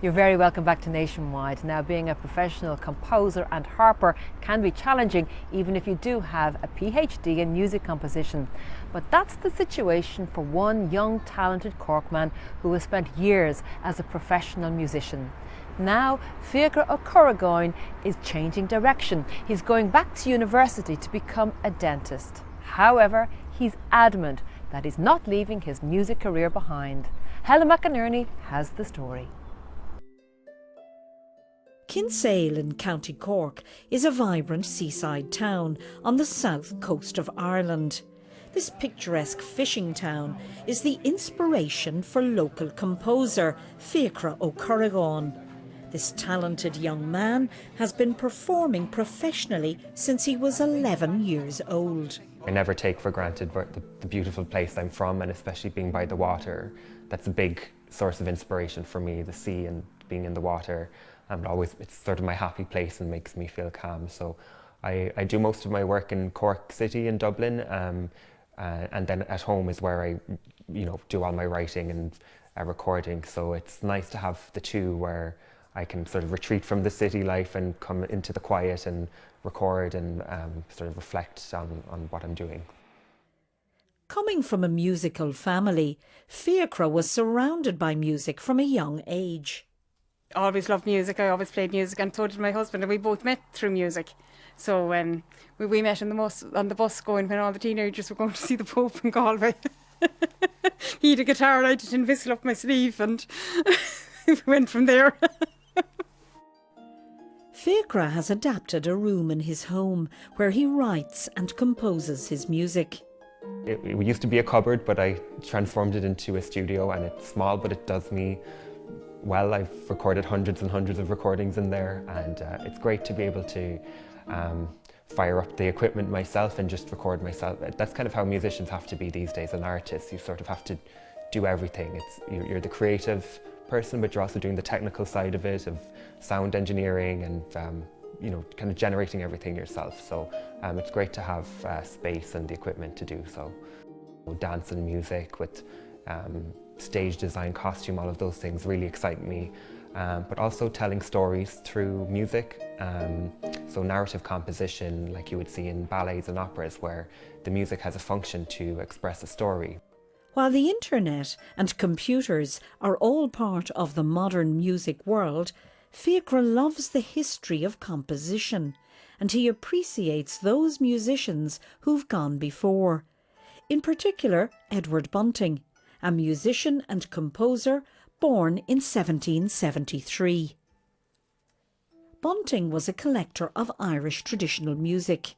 You're very welcome back to Nationwide. Now, being a professional composer and harper can be challenging even if you do have a PhD in music composition. But that's the situation for one young talented Cork man who has spent years as a professional musician. Now, Fiachra is changing direction. He's going back to university to become a dentist. However, he's adamant that he's not leaving his music career behind. Helen McInerney has the story. Kinsale in County Cork is a vibrant seaside town on the south coast of Ireland. This picturesque fishing town is the inspiration for local composer Fiachra. This talented young man has been performing professionally since he was 11 years old. I never take for granted the beautiful place I'm from, and especially being by the water. That's a big source of inspiration for me, the sea and being in the water. It's sort of my happy place and makes me feel calm. So I do most of my work in Cork City in Dublin, and then at home is where I do all my writing and recording. So it's nice to have the two, where I can sort of retreat from the city life and come into the quiet and record and sort of reflect on what I'm doing. Coming from a musical family, Fiachra was surrounded by music from a young age. I always loved music, I always played music, and so did my husband, and we both met through music. So we met on the bus going when all the teenagers were going to see the Pope in Galway. He had a guitar, I did a whistle up my sleeve, and we went from there. Fiachra has adapted a room in his home where he writes and composes his music. It used to be a cupboard, but I transformed it into a studio, and it's small, but it does me well. I've recorded hundreds and hundreds of recordings in there, and it's great to be able to fire up the equipment myself and just record myself. That's kind of how musicians have to be these days, and artists. You sort of have to do everything. You're the creative person, but you're also doing the technical side of it, of sound engineering and kind of generating everything yourself. So it's great to have space and the equipment to do so. Dance and music with stage design, costume, all of those things really excite me. But also telling stories through music. So narrative composition, like you would see in ballets and operas, where the music has a function to express a story. While the internet and computers are all part of the modern music world, Fiachra loves the history of composition, and he appreciates those musicians who've gone before. In particular, Edward Bunting, a musician and composer born in 1773. Bunting was a collector of Irish traditional music.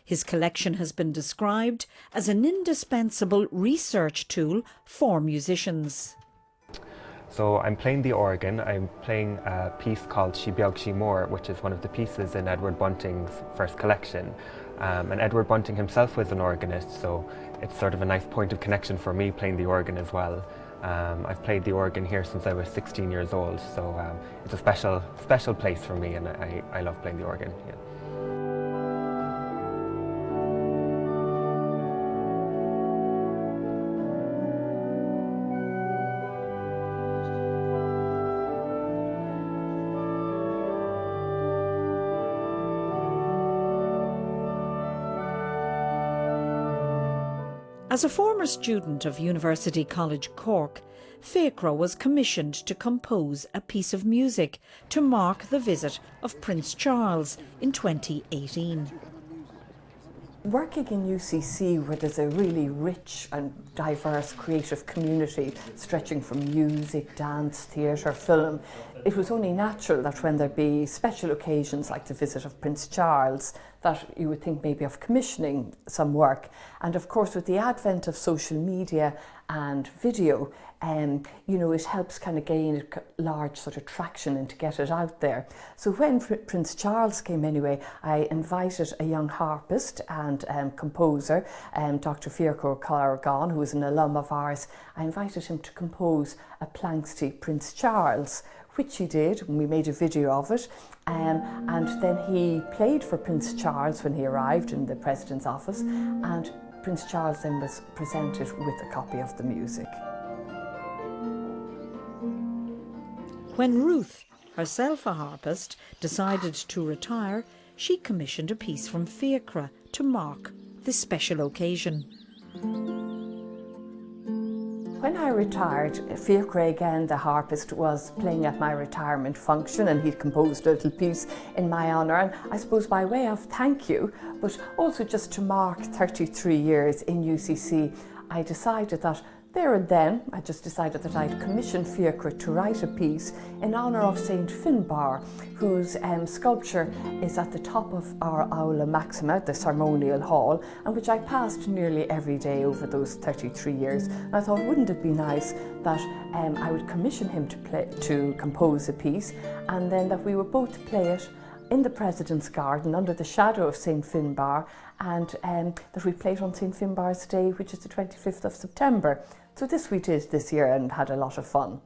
His collection has been described as an indispensable research tool for musicians. So I'm playing the organ. I'm playing a piece called She Beag She Mór, which is one of the pieces in Edward Bunting's first collection. And Edward Bunting himself was an organist, so it's sort of a nice point of connection for me playing the organ as well. I've played the organ here since I was 16 years old, so it's a special place for me, and I love playing the organ. Yeah. As a former student of University College Cork, Fiachra was commissioned to compose a piece of music to mark the visit of Prince Charles in 2018. Working in UCC, where there's a really rich and diverse creative community stretching from music, dance, theatre, film, it was only natural that when there'd be special occasions like the visit of Prince Charles, that you would think maybe of commissioning some work. And of course, with the advent of social media and video, it helps kind of gain large sort of traction and to get it out there. So when Prince Charles came anyway, I invited a young harpist and composer, Dr. Fiachra, who was an alum of ours. I invited him to compose a Planxty Prince Charles, which he did, and we made a video of it. And then he played for Prince Charles when he arrived in the President's office, and Prince Charles then was presented with a copy of the music. When Ruth, herself a harpist, decided to retire, she commissioned a piece from Fiachra to mark this special occasion. When I retired, Fiachra again, the harpist, was playing at my retirement function, and he'd composed a little piece in my honour, and I suppose by way of thank you, but also just to mark 33 years in UCC, I decided that there and then, I just decided that I'd commission Fiachra to write a piece in honour of St Finbar, whose sculpture is at the top of our Aula Maxima, the ceremonial hall, and which I passed nearly every day over those 33 years. And I thought, wouldn't it be nice that I would commission him to compose a piece, and then that we would both play it in the President's Garden under the shadow of St Finbar, and that we play it on St Finbar's Day, which is the 25th of September. So this we did this year and had a lot of fun.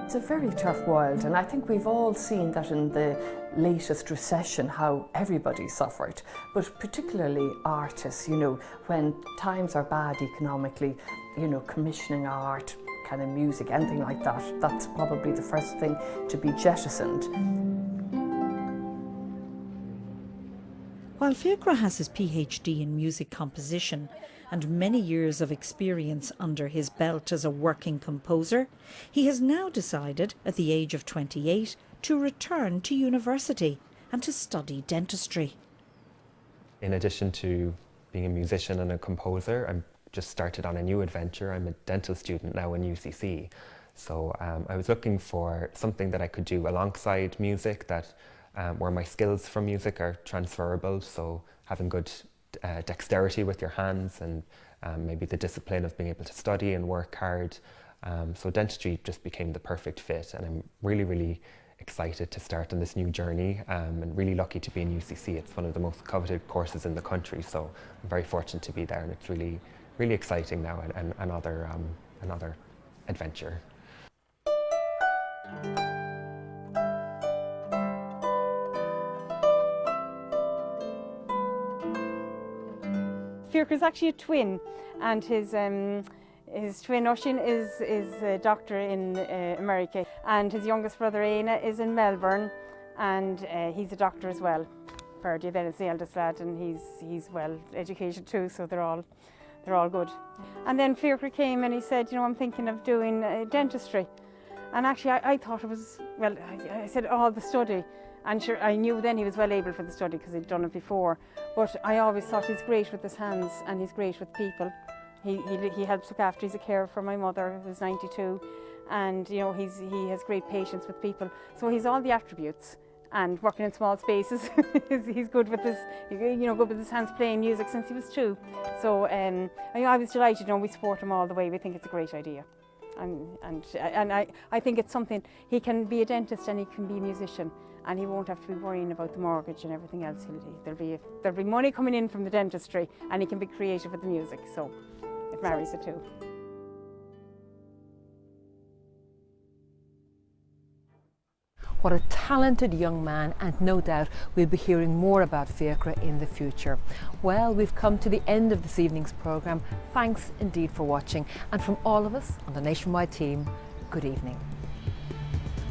It's a very tough world, and I think we've all seen that in the latest recession, how everybody suffered, but particularly artists, you know, when times are bad economically, you know, commissioning art, kind of music, anything like that, that's probably the first thing to be jettisoned. While Fiachra has his PhD in music composition and many years of experience under his belt as a working composer, he has now decided, at the age of 28, to return to university and to study dentistry. In addition to being a musician and a composer, I'm just started on a new adventure. I'm a dental student now in UCC. So I was looking for something that I could do alongside music, that where my skills from music are transferable, so having good dexterity with your hands, and maybe the discipline of being able to study and work hard. So dentistry just became the perfect fit, and I'm really, really excited to start on this new journey, and really lucky to be in UCC. It's one of the most coveted courses in the country, so I'm very fortunate to be there, and it's really, really exciting now, and another adventure. Fiachra's actually a twin, and his twin Oisín is a doctor in America, and his youngest brother Éanna is in Melbourne, and he's a doctor as well. Ferdy then is the eldest lad, and he's well educated too, so they're all good. And then Fiachra came and he said, you know, I'm thinking of doing dentistry, and actually I thought it was, well, I said, oh, the study. And sure, I knew then he was well able for the study because he'd done it before. But I always thought he's great with his hands and he's great with people. He helps look after. He's a carer for my mother, who's 92, and you know he has great patience with people. So he's all the attributes. And working in small spaces, he's good with his, good with his hands, playing music since he was 2. So I was delighted. You know, we support him all the way. We think it's a great idea. And I think it's something, he can be a dentist and he can be a musician, and he won't have to be worrying about the mortgage and everything else. There'll be money coming in from the dentistry, and he can be creative with the music, so it marries the two. What a talented young man, and no doubt we'll be hearing more about Fiachra in the future. Well, we've come to the end of this evening's programme. Thanks indeed for watching, and from all of us on the Nationwide team, good evening.